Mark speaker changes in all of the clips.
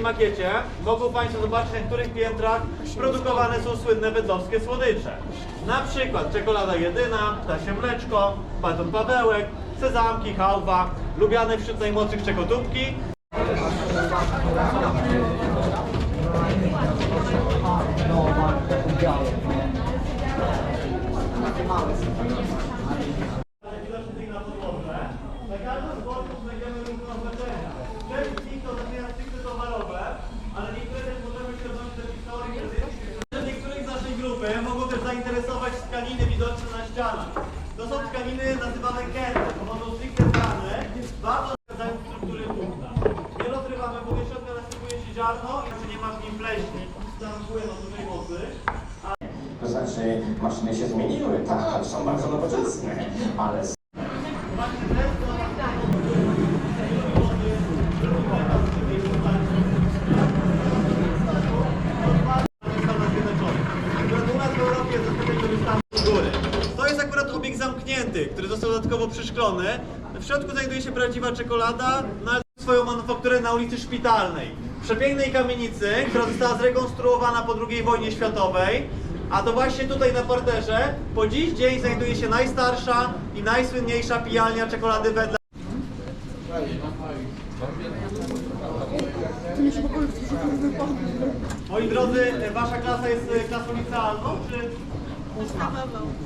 Speaker 1: makiecie mogą Państwo zobaczyć, na których piętrach produkowane są słynne wedlowskie słodycze. Na przykład czekolada Jedyna, Ptasie Mleczko, Baton Pawełek, Sezamki, Chałwa, lubiane wśród najmłodszych czekotubki. Na każdym z worków znajdziemy różne oznaczenia. Część z nich to oznaczenia stricte towarowe, ale niektóre też możemy się odnosić do historii. Niektórych z naszej grupy mogą też zainteresować tkaniny widoczne na ścianach. To są tkaniny nazywane kenty, pochodzą stricte z rany, bardzo zgadzają struktury płótna. Nie rozrywamy, bo do środka nasypuje się ziarno i nie ma w nim pleśni, tam płyną dużej mocy.
Speaker 2: To znaczy, maszyny się zmieniły, tak, są bardzo nowoczesne, ale...
Speaker 1: To jest akurat obieg zamknięty, który został dodatkowo przyszklony. W środku znajduje się prawdziwa czekolada, na swoją manufakturę na ulicy Szpitalnej. W przepięknej kamienicy, która została zrekonstruowana po II wojnie światowej. A to właśnie tutaj na parterze po dziś dzień znajduje się najstarsza i najsłynniejsza pijalnia czekolady Wedla. Moi drodzy, wasza klasa jest klasą licealną, czy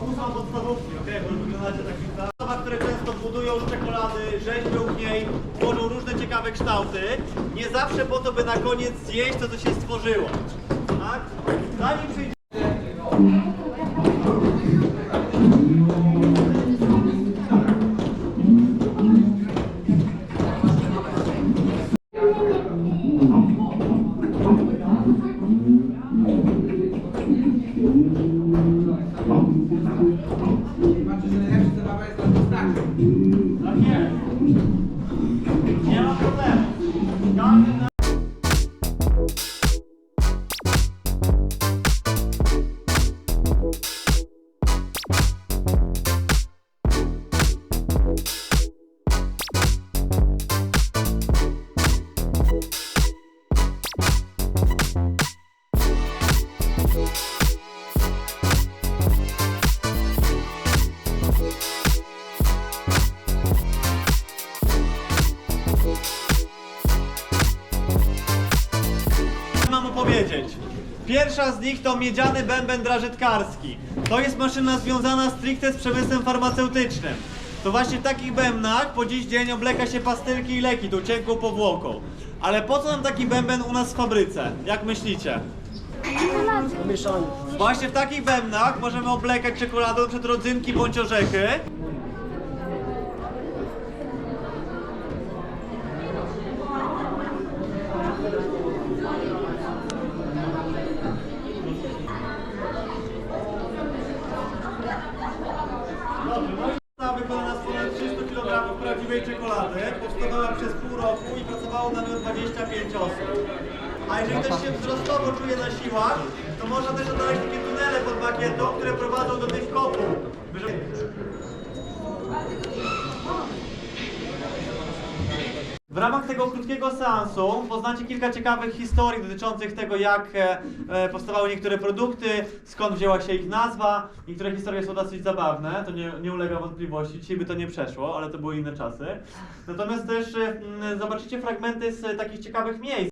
Speaker 1: ósmą podstawówki, okej, bo wyglądacie tak licealnie, które często budują z czekolady, rzeźbią w niej, tworzą różne ciekawe kształty, nie zawsze po to, by na koniec zjeść to, co się stworzyło. Tak? Zanim przyjdzie... Nie ma problemu. Mam opowiedzieć. Pierwsza z nich to miedziany bęben drażetkarski. To jest maszyna związana stricte z przemysłem farmaceutycznym. To właśnie w takich bębnach po dziś dzień obleka się pastylki i leki tą cienką powłoką. Ale po co nam taki bęben u nas w fabryce? Jak myślicie? Właśnie w takich bębnach możemy oblekać czekoladą przed rodzynki bądź orzechy. Została wykonana z ponad 300 kg prawdziwej czekolady, powstawała przez pół roku i pracowało na nią 25 osób. A jeżeli ktoś się wzrostowo czuje na siłach, to można też odnaleźć takie tunele pod makietą, które prowadzą do tych kopów. W ramach tego krótkiego seansu poznacie kilka ciekawych historii dotyczących tego, jak powstawały niektóre produkty, skąd wzięła się ich nazwa. Niektóre historie są dosyć zabawne, to nie ulega wątpliwości. Dzisiaj by to nie przeszło, ale to były inne czasy. Natomiast też zobaczycie fragmenty z takich ciekawych miejsc.